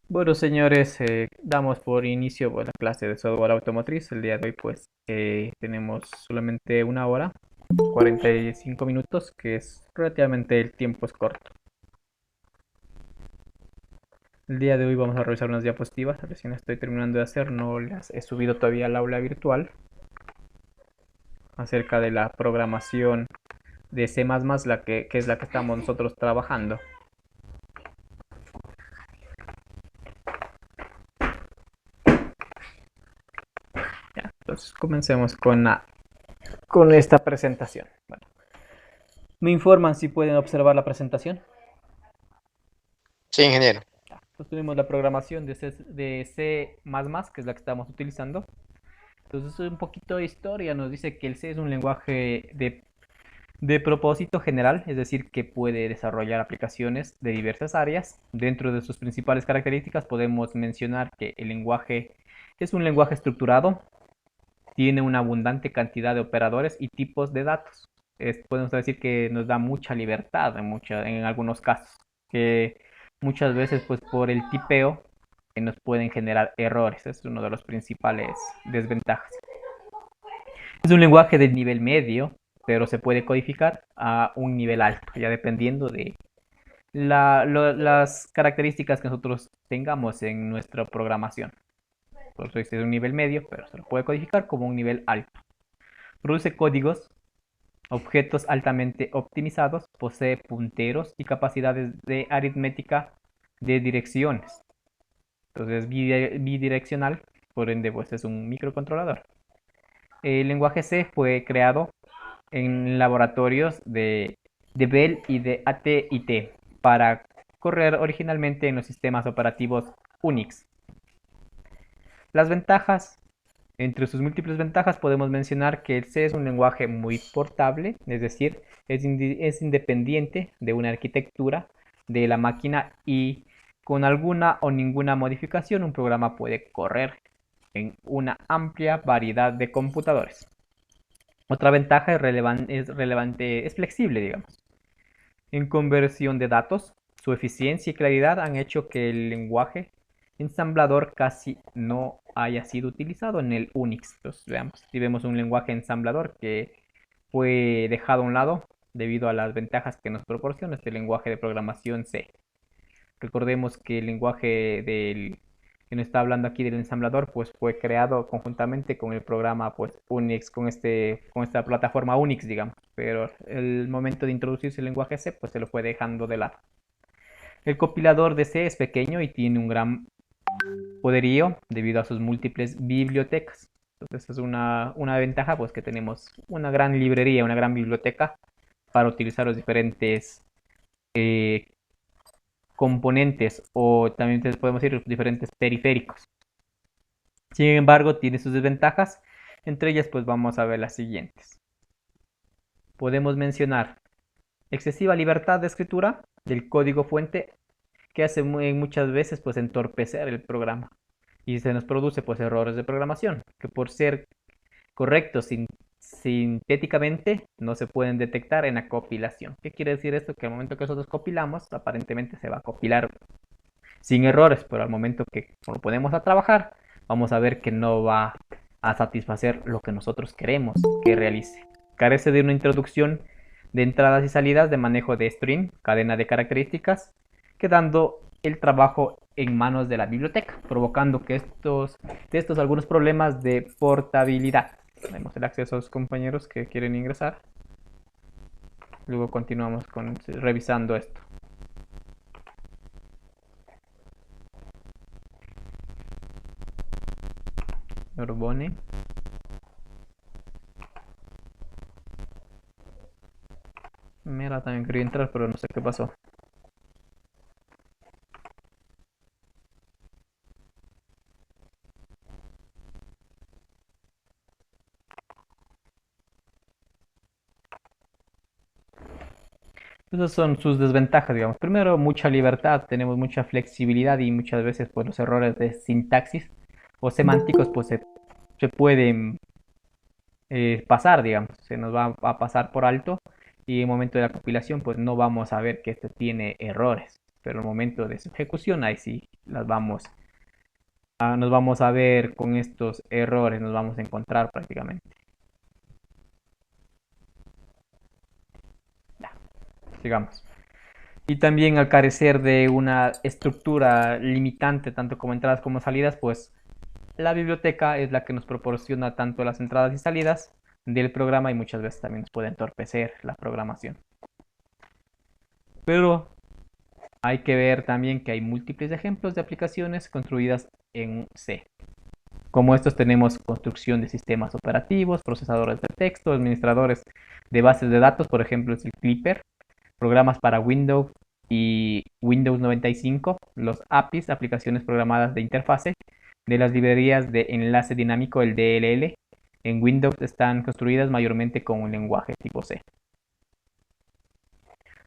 Bueno, señores, damos por inicio la clase de software automotriz. El día de hoy, pues, tenemos solamente una hora, 45 minutos, que es relativamente el tiempo es corto. El día de hoy vamos a revisar unas diapositivas. Recién estoy terminando de hacer, no las he subido todavía al aula virtual, acerca de la programación de C++, que es la que estamos nosotros trabajando. Ya, entonces comencemos con esta presentación. Bueno, ¿me informan si pueden observar la presentación? Sí, ingeniero. Entonces tenemos la programación de C++, que es la que estamos utilizando. Entonces un poquito de historia nos dice que el C es un lenguaje de propósito general, es decir, que puede desarrollar aplicaciones de diversas áreas. Dentro de sus principales características podemos mencionar que el lenguaje es un lenguaje estructurado, tiene una abundante cantidad de operadores y tipos de datos. Podemos decir que nos da mucha libertad en algunos casos, que muchas veces pues por el tipeo nos pueden generar errores. Es uno de los principales desventajas. Es un lenguaje de nivel medio, pero se puede codificar a un nivel alto, ya dependiendo de las características que nosotros tengamos en nuestra programación. Por eso este es un nivel medio, pero se lo puede codificar como un nivel alto. Produce códigos, objetos altamente optimizados, posee punteros y capacidades de aritmética de direcciones. Entonces es bidireccional, por ende pues es un microcontrolador. El lenguaje C fue creado en laboratorios de Bell y de AT&T para correr originalmente en los sistemas operativos Unix. Las ventajas. Entre sus múltiples ventajas podemos mencionar que el C es un lenguaje muy portable, es decir, es independiente de una arquitectura de la máquina y con alguna o ninguna modificación un programa puede correr en una amplia variedad de computadores. Otra ventaja es flexible, digamos. En conversión de datos, su eficiencia y claridad han hecho que el lenguaje ensamblador casi no haya sido utilizado en el Unix. Entonces, veamos, si vemos un lenguaje ensamblador que fue dejado a un lado debido a las ventajas que nos proporciona este lenguaje de programación C. Recordemos que el lenguaje que nos está hablando aquí del ensamblador, pues fue creado conjuntamente con el programa pues Unix, con esta plataforma Unix, digamos. Pero el momento de introducirse el lenguaje C, pues se lo fue dejando de lado. El compilador de C es pequeño y tiene un gran poderío debido a sus múltiples bibliotecas. Entonces es una ventaja, pues que tenemos una gran librería, una gran biblioteca para utilizar los diferentes eh, componentes o también podemos decir diferentes periféricos. Sin embargo, tiene sus desventajas. Entre ellas, pues vamos a ver las siguientes. Podemos mencionar excesiva libertad de escritura del código fuente que hace muchas veces pues entorpecer el programa y se nos produce pues errores de programación que por ser correctos sintéticamente no se pueden detectar en la compilación. ¿Qué quiere decir esto? Que al momento que nosotros compilamos aparentemente se va a compilar sin errores, pero al momento que lo ponemos a trabajar, vamos a ver que no va a satisfacer lo que nosotros queremos que realice. Carece de una introducción de entradas y salidas de manejo de string, cadena de características, quedando el trabajo en manos de la biblioteca, provocando que de estos algunos problemas de portabilidad. Tenemos el acceso a los compañeros que quieren ingresar. Luego continuamos revisando esto. Norbone. Mira, también quería entrar, pero no sé qué pasó. Esas son sus desventajas, digamos. Primero, mucha libertad, tenemos mucha flexibilidad y muchas veces pues los errores de sintaxis o semánticos pues se pueden pasar, digamos. Se nos va a pasar por alto y en el momento de la compilación pues no vamos a ver que este tiene errores. pero al momento de su ejecución, ahí sí nos vamos a ver con estos errores, nos vamos a encontrar prácticamente. Ya, sigamos. Y también al carecer de una estructura limitante, tanto como entradas como salidas, pues la biblioteca es la que nos proporciona tanto las entradas y salidas del programa y muchas veces también nos puede entorpecer la programación. Pero hay que ver también que hay múltiples ejemplos de aplicaciones construidas en C. Como estos tenemos construcción de sistemas operativos, procesadores de texto, administradores de bases de datos, por ejemplo es el Clipper, programas para Windows y Windows 95, los APIs, aplicaciones programadas de interfase, de las librerías de enlace dinámico, el DLL, en Windows están construidas mayormente con un lenguaje tipo C.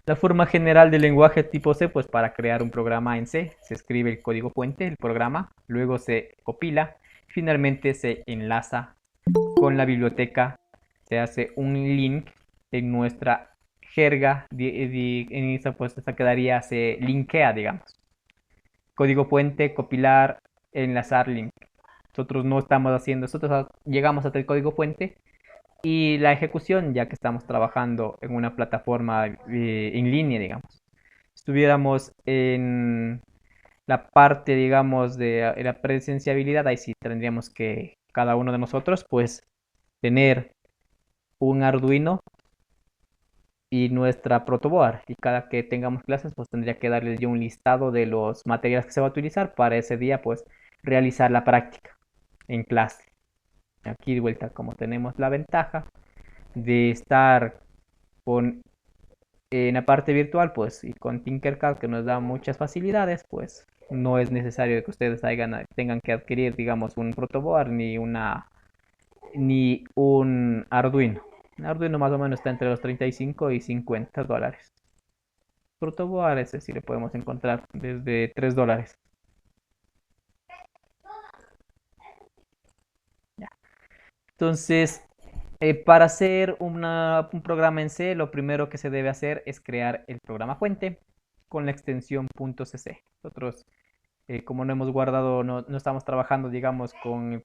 La forma general del lenguaje tipo C, pues para crear un programa en C, se escribe el código fuente, el programa, luego se compila, finalmente se enlaza con la biblioteca, se hace un link en nuestra jerga, en esa pues esta quedaría, se linkea, digamos. Código fuente, compilar, enlazar, link. Nosotros no estamos haciendo, nosotros llegamos hasta el código fuente y la ejecución, ya que estamos trabajando en una plataforma en línea, digamos. Estuviéramos en la parte, digamos, de la presenciabilidad, ahí sí tendríamos que cada uno de nosotros, pues, tener un Arduino y nuestra protoboard. Y cada que tengamos clases, pues tendría que darles yo un listado de los materiales que se va a utilizar para ese día, pues, realizar la práctica en clase. Aquí de vuelta, como tenemos la ventaja de estar con en la parte virtual, pues, y con Tinkercad que nos da muchas facilidades, pues, no es necesario que ustedes tengan que adquirir, digamos, un protoboard ni un Arduino. Un Arduino más o menos está entre los 35 y $50. Protoboard ese sí le podemos encontrar desde $3. Ya. Entonces, para hacer un programa en C, lo primero que se debe hacer es crear el programa fuente con la extensión .cc. Nosotros, como no hemos guardado, no estamos trabajando, digamos, con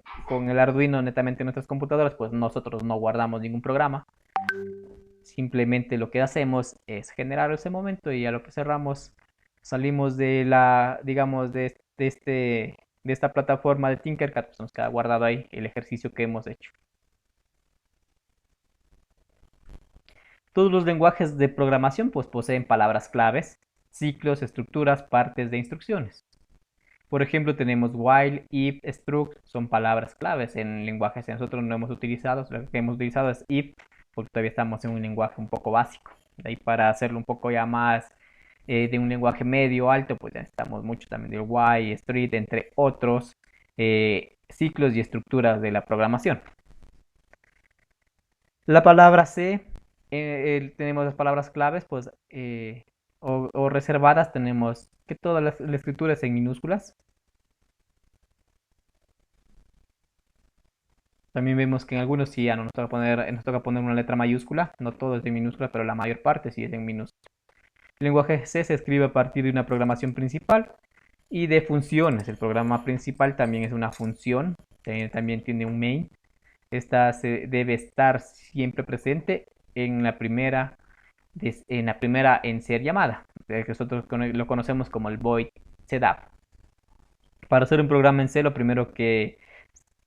el Arduino netamente en nuestras computadoras, pues nosotros no guardamos ningún programa. Simplemente lo que hacemos es generar ese momento y a lo que cerramos, salimos de la, digamos, de esta plataforma de Tinkercad, pues nos queda guardado ahí el ejercicio que hemos hecho. Todos los lenguajes de programación pues poseen palabras claves, ciclos, estructuras, partes de instrucciones. Por ejemplo, tenemos while, if, struct, son palabras claves en lenguajes que nosotros no hemos utilizado. Lo que hemos utilizado es if, porque todavía estamos en un lenguaje un poco básico. De ahí para hacerlo un poco ya más de un lenguaje medio alto, pues ya necesitamos mucho también del while, street, entre otros ciclos y estructuras de la programación. La palabra C, tenemos las palabras claves, pues, o reservadas, tenemos que toda la escritura es en minúsculas. También vemos que en algunos sí ya no nos toca poner una letra mayúscula, no todo es en minúscula, pero la mayor parte sí es en minúscula. El lenguaje C se escribe a partir de una programación principal y de funciones. El programa principal también es una función, también tiene un main. Esta debe estar siempre presente en la primera en ser llamada, que nosotros lo conocemos como el void setup. Para hacer un programa en C, lo primero que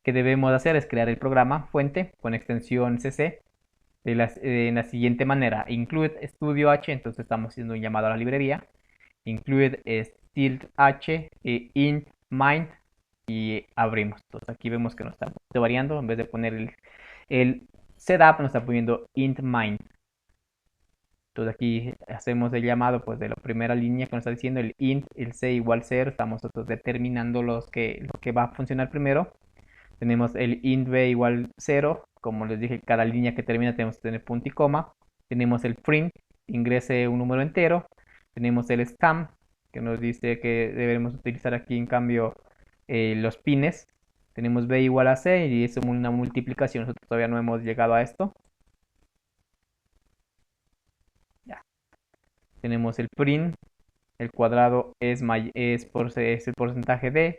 debemos hacer es crear el programa fuente con extensión cc en la siguiente manera: include studio h, entonces estamos haciendo un llamado a la librería, include tilt h, int mind, y abrimos. Entonces aquí vemos que nos está variando, en vez de poner el setup nos está poniendo int mind. Entonces aquí hacemos el llamado pues de la primera línea que nos está diciendo el int, el c igual 0, estamos nosotros determinando lo que va a funcionar primero. Tenemos el int b igual 0, como les dije, cada línea que termina tenemos que tener punto y coma. Tenemos el print, ingrese un número entero. Tenemos el scam, que nos dice que debemos utilizar aquí en cambio los pines. Tenemos b igual a c y es una multiplicación, nosotros todavía no hemos llegado a esto. Ya. Tenemos el print, el cuadrado es el porcentaje de,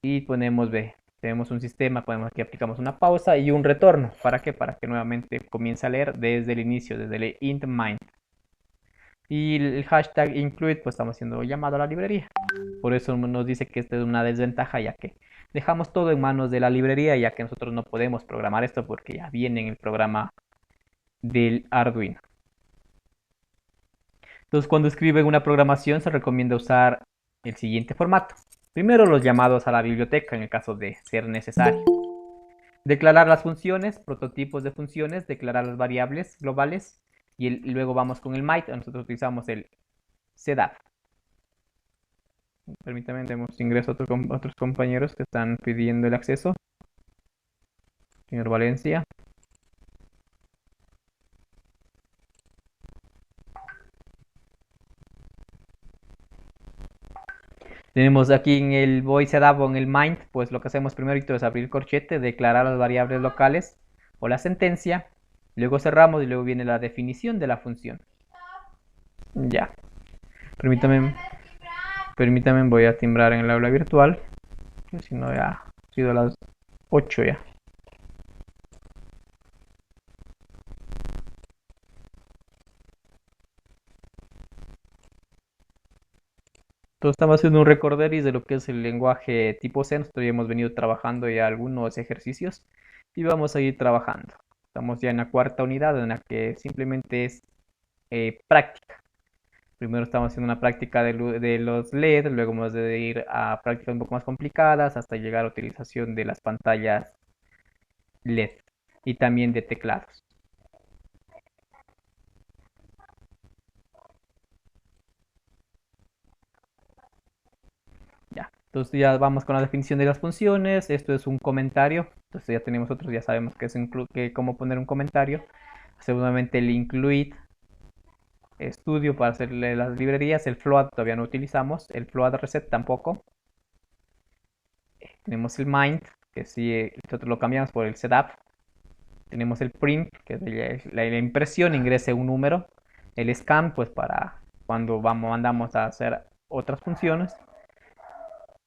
y ponemos b. Tenemos un sistema, podemos aquí aplicamos una pausa y un retorno. ¿Para qué? Para que nuevamente comience a leer desde el inicio, desde el int main. Y el hashtag include, pues estamos haciendo llamado a la librería. Por eso nos dice que esta es una desventaja, ya que dejamos todo en manos de la librería, ya que nosotros no podemos programar esto porque ya viene en el programa del Arduino. Entonces, cuando escriben una programación, se recomienda usar el siguiente formato. Primero, los llamados a la biblioteca, en el caso de ser necesario. Declarar las funciones, prototipos de funciones, declarar las variables globales, y luego vamos con el might. Nosotros utilizamos el setup. Permítanme, demos ingreso a otros compañeros que están pidiendo el acceso. Señor Valencia. Tenemos aquí en el void setup o en el mind, pues lo que hacemos primero es abrir el corchete, declarar las variables locales o la sentencia, luego cerramos y luego viene la definición de la función. Ya. Permítame, voy a timbrar en el aula virtual, que si no ya ha sido las 8 ya. Entonces estamos haciendo un recorderis de lo que es el lenguaje tipo C. Nosotros ya hemos venido trabajando ya algunos ejercicios y vamos a ir trabajando. Estamos ya en la cuarta unidad, en la que simplemente es práctica. Primero estamos haciendo una práctica de los LED, luego vamos a ir a prácticas un poco más complicadas hasta llegar a la utilización de las pantallas LED y también de teclados. Ya, entonces ya vamos con la definición de las funciones. Esto es un comentario. Entonces ya tenemos otros, ya sabemos cómo poner un comentario. Seguramente el include estudio para hacerle las librerías. El float todavía no utilizamos. El float reset tampoco. Tenemos el mind, que si nosotros lo cambiamos por el setup. Tenemos el print, que es la impresión, ingrese un número. El scan, pues para cuando mandamos a hacer otras funciones.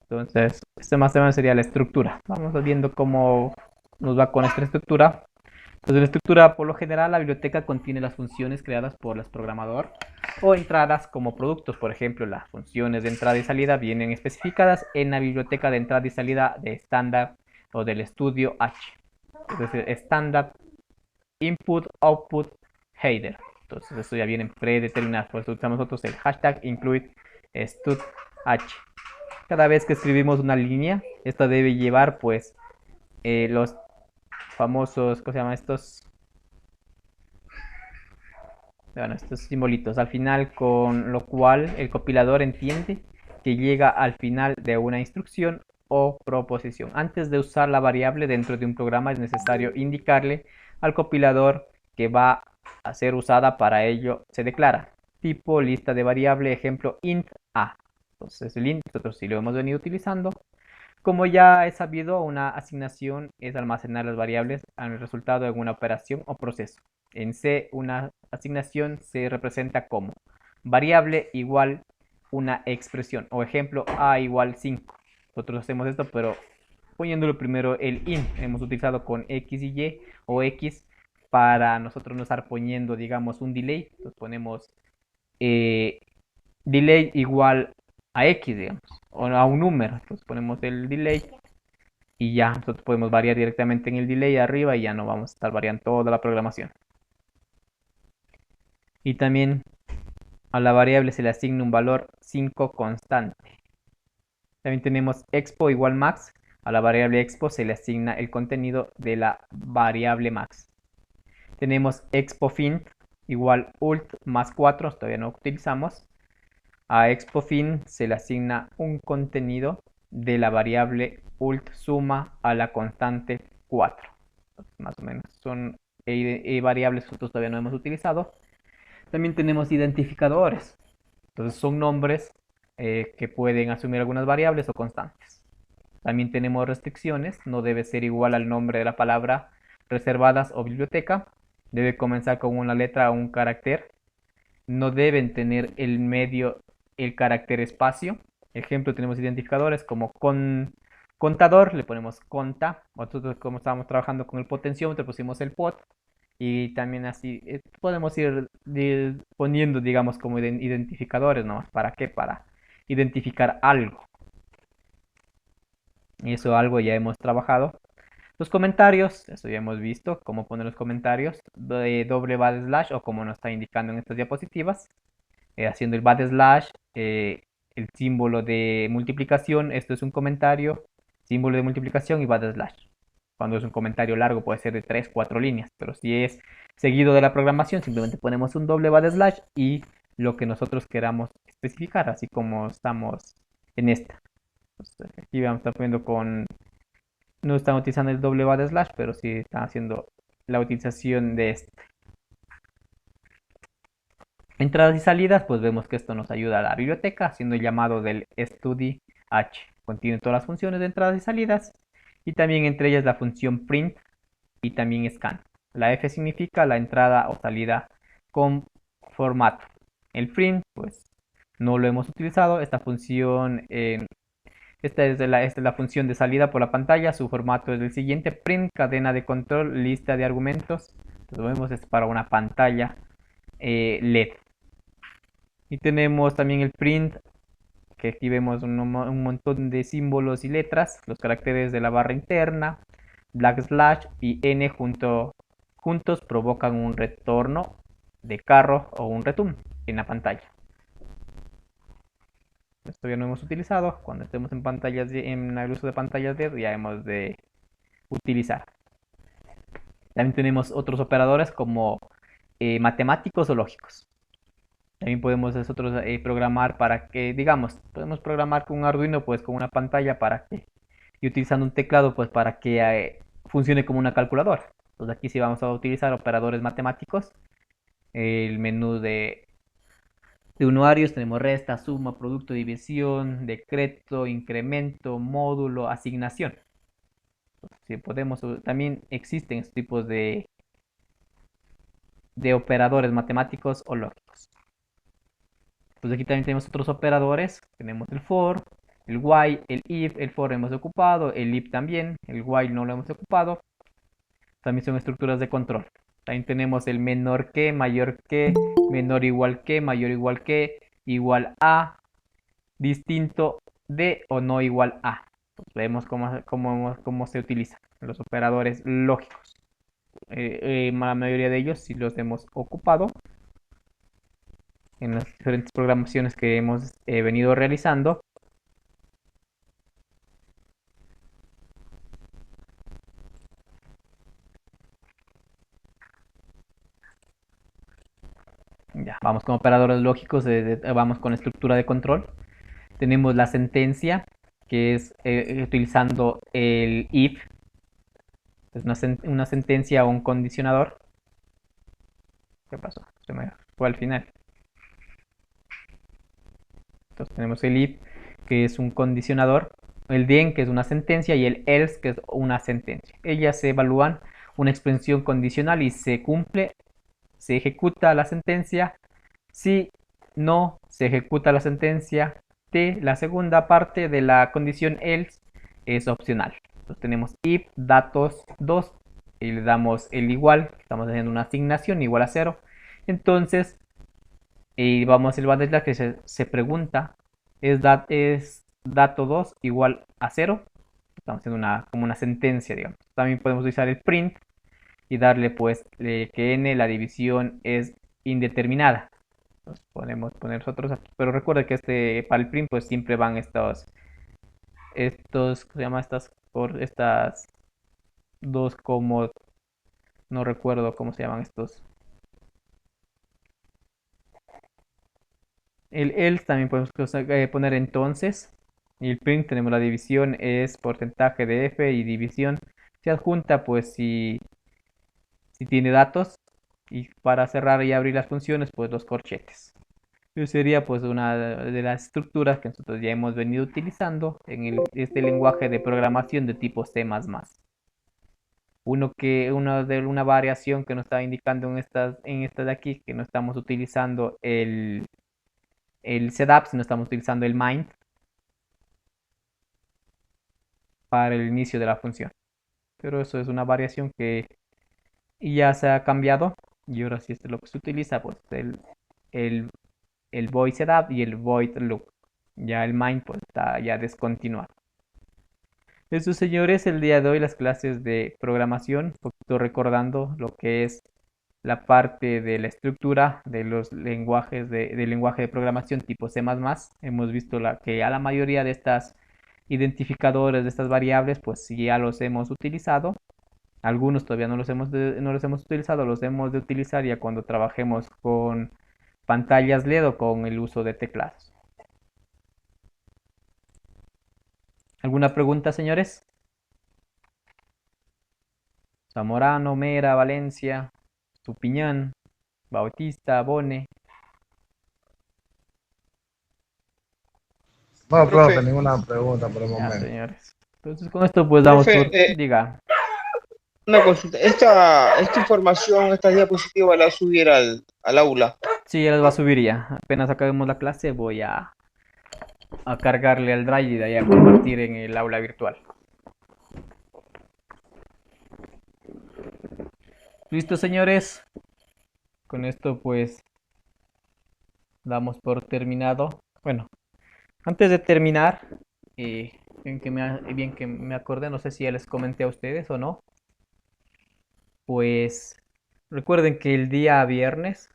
Entonces, este más o menos sería la estructura. Vamos viendo cómo nos va con esta estructura. Entonces, la estructura, por lo general, la biblioteca contiene las funciones creadas por los programadores o entradas como productos. Por ejemplo, las funciones de entrada y salida vienen especificadas en la biblioteca de entrada y salida de estándar o del estudio H. Es decir, estándar, input, output, header. Entonces, esto ya viene predeterminado. Por eso usamos nosotros el hashtag include stud H. Cada vez que escribimos una línea, esta debe llevar pues los famosos, ¿cómo se llaman estos? Bueno, estos simbolitos al final, con lo cual el compilador entiende que llega al final de una instrucción o proposición. Antes de usar la variable dentro de un programa es necesario indicarle al compilador que va a ser usada. Para ello se declara tipo lista de variable, ejemplo int a. Entonces el int nosotros sí lo hemos venido utilizando. Como ya es sabido, una asignación es almacenar las variables al resultado de una operación o proceso. En C, una asignación se representa como variable igual una expresión, o ejemplo a igual 5. Nosotros hacemos esto, pero poniéndolo primero el int. Hemos utilizado con x y y o x para nosotros no estar poniendo, digamos, un delay. Entonces ponemos delay igual a x, digamos, o a un número. Entonces ponemos el delay y ya nosotros podemos variar directamente en el delay arriba y ya no vamos a estar variando toda la programación. Y también a la variable se le asigna un valor 5 constante. También tenemos expo igual max. A la variable expo se le asigna el contenido de la variable max. Tenemos expo fin igual ult más 4, todavía no utilizamos. A expo fin se le asigna un contenido de la variable ult suma a la constante 4. Entonces, más o menos son variables que nosotros todavía no hemos utilizado. También tenemos identificadores. Entonces son nombres que pueden asumir algunas variables o constantes. También tenemos restricciones. No debe ser igual al nombre de la palabra reservadas o biblioteca. Debe comenzar con una letra o un carácter. no deben tener el medio el carácter espacio. Ejemplo, tenemos identificadores como contador, le ponemos conta. Nosotros como estábamos trabajando con el potenciómetro, pusimos el pot. Y también así podemos ir poniendo, digamos, como identificadores, ¿no? ¿Para qué? Para identificar algo. Y eso algo ya hemos trabajado. Los comentarios, eso ya hemos visto, cómo poner los comentarios, de doble bad slash o como nos está indicando en estas diapositivas, haciendo el bad slash, el símbolo de multiplicación, esto es un comentario, símbolo de multiplicación y bad slash. Cuando es un comentario largo puede ser de 3, 4 líneas, pero si es seguido de la programación, simplemente ponemos un doble bad slash y lo que nosotros queramos especificar, así como estamos en esta. Entonces, aquí vamos a estar poniendo con no están utilizando el doble bad slash, pero sí están haciendo la utilización de este. Entradas y salidas, pues vemos que esto nos ayuda a la biblioteca, haciendo el llamado del std h. Contiene todas las funciones de entradas y salidas, y también entre ellas la función print y también scan. La F significa la entrada o salida con formato. El print, pues no lo hemos utilizado. Esta función esta es la función de salida por la pantalla. Su formato es el siguiente: print, cadena de control, lista de argumentos. Entonces vemos es para una pantalla LED. Y tenemos también el print, que aquí vemos un montón de símbolos y letras, los caracteres de la barra interna, / y n juntos provocan un retorno de carro o un return en la pantalla. Esto ya no hemos utilizado. Cuando estemos en pantallas en el uso de pantallas LED ya hemos de utilizar. También tenemos otros operadores como matemáticos o lógicos. También podemos nosotros programar para que, digamos, podemos programar con un Arduino, pues con una pantalla para que, y utilizando un teclado, pues para que funcione como una calculadora. Entonces aquí sí vamos a utilizar operadores matemáticos. El menú de usuarios tenemos resta, suma, producto, división, decreto, incremento, módulo, asignación. Si podemos, también existen estos tipos de operadores matemáticos o lógicos. Pues aquí también tenemos otros operadores. Tenemos el for, el while, el if. El for hemos ocupado, el if también. El while no lo hemos ocupado. También son estructuras de control. También tenemos el menor que, mayor que, menor igual que, mayor igual que, igual a, distinto de o no igual a. Pues vemos cómo se utilizan los operadores lógicos. La mayoría de ellos sí los hemos ocupado en las diferentes programaciones que hemos venido realizando. Ya, vamos con operadores lógicos, vamos con estructura de control. Tenemos la sentencia, que es utilizando el if, es una sentencia o un condicionador. ¿Qué pasó? Se me fue al final. Entonces tenemos el if, que es un condicionador, el then, que es una sentencia, y el else, que es una sentencia. Ellas se evalúan una expresión condicional y se cumple, se ejecuta la sentencia. Si no se ejecuta la sentencia, la segunda parte de la condición else es opcional. Entonces tenemos if datos 2 y le damos el igual, estamos haciendo una asignación igual a 0. Entonces, y vamos al bandeja que se pregunta, ¿es dato 2 igual a 0? Estamos haciendo como una sentencia, digamos. También podemos utilizar el print y darle pues que n la división es indeterminada. Entonces podemos poner nosotros aquí. Pero recuerda que para el print pues siempre van ¿cómo se llama? Estas dos como, no recuerdo cómo se llaman estos. El else también podemos poner entonces. Y el print tenemos la división es porcentaje de f y división se adjunta pues si tiene datos. Y para cerrar y abrir las funciones pues los corchetes. Eso sería pues una de las estructuras que nosotros ya hemos venido utilizando en este lenguaje de programación de tipo C++. Una variación que nos estaba indicando en estas de aquí, que no estamos utilizando el setup, sino estamos utilizando el mind para el inicio de la función. Pero eso es una variación que ya se ha cambiado y ahora sí es lo que se utiliza, pues el, el void setup y el void loop. Ya el mind pues está ya descontinuado. Eso, señores, el día de hoy las clases de programación, un poquito recordando lo que es la parte de la estructura de los lenguajes del lenguaje de programación tipo C++. Hemos visto que a la mayoría de estas identificadores, de estas variables, pues ya los hemos utilizado. Algunos todavía no los hemos utilizado, los hemos de utilizar ya cuando trabajemos con pantallas LED o con el uso de teclados. ¿Alguna pregunta, señores? Zamorano, Mera, Valencia, Tupiñán, Bautista, Bone. No, profe, Profe, ninguna pregunta por el Ya, momento. señores. Entonces con esto pues damos por... profe, Diga. una consulta. Esta información, esta diapositiva la subir al aula. Sí, ya les va a subir ya. Apenas acabemos la clase voy a cargarle al Drive y de ahí a compartir en el aula virtual. ¿Listo, señores? Con esto pues damos por terminado. Bueno, antes de terminar, bien que me acordé, no sé si ya les comenté a ustedes o no, pues recuerden que el día viernes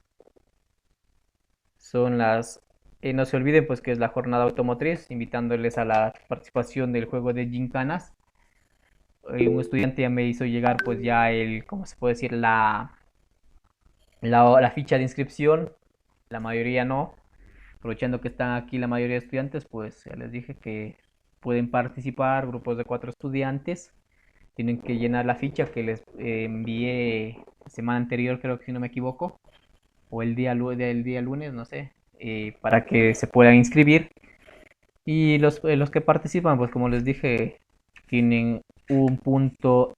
son no se olviden pues que es la jornada automotriz, invitándoles a la participación del juego de Gincanas. Un estudiante ya me hizo llegar pues ya ¿cómo se puede decir? La ficha de inscripción, la mayoría no. Aprovechando que están aquí la mayoría de estudiantes, pues ya les dije que pueden participar grupos de 4 estudiantes. Tienen que llenar la ficha que les envié la semana anterior, creo que si no me equivoco, o el día lunes, no sé, para que se puedan inscribir. Y los que participan, pues como les dije, tienen un punto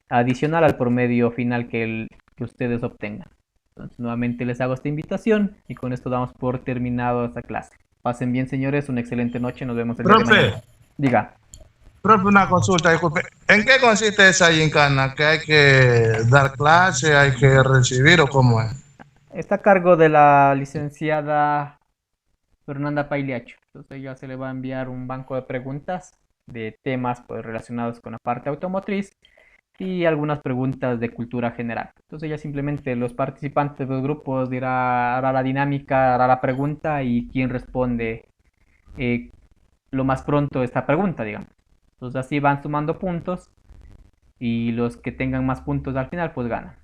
adicional al promedio final que ustedes obtengan. Entonces, nuevamente les hago esta invitación y con esto damos por terminado esta clase. Pasen bien, señores, una excelente noche. Nos vemos el día de mañana. Profe, Diga. profe, una consulta, disculpe. ¿En qué consiste esa gincana? ¿Que hay que dar clase, hay que recibir o cómo es? Está a cargo de la licenciada Fernanda Pailiacho. Entonces, ya se le va a enviar un banco de preguntas de temas pues, relacionados con la parte automotriz y algunas preguntas de cultura general. Entonces ya simplemente los participantes de los grupos hará la dinámica, hará la pregunta y quien responde eh, lo más pronto esta pregunta, digamos. Entonces así van sumando puntos y los que tengan más puntos al final pues ganan.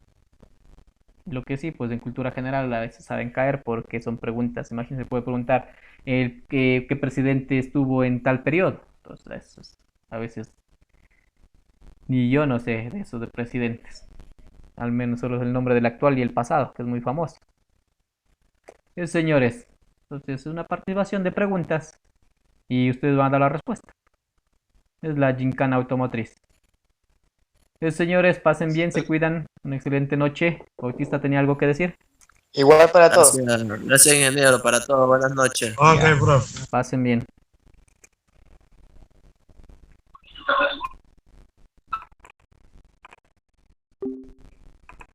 Lo que sí, pues en cultura general a veces saben caer porque son preguntas. Imagínense, puede preguntar qué presidente estuvo en tal periodo. Entonces eso a veces ni yo no sé de esos de presidentes. Al menos solo es el nombre del actual y el pasado, que es muy famoso. Señores, entonces es una participación de preguntas y ustedes van a dar la respuesta. Es la gincana automotriz. Señores, pasen bien, se cuidan. Una excelente noche. Bautista tenía algo que decir. Igual para todos. Gracias, ingeniero, para todos. Buenas noches. Ok, profe. Pasen bien.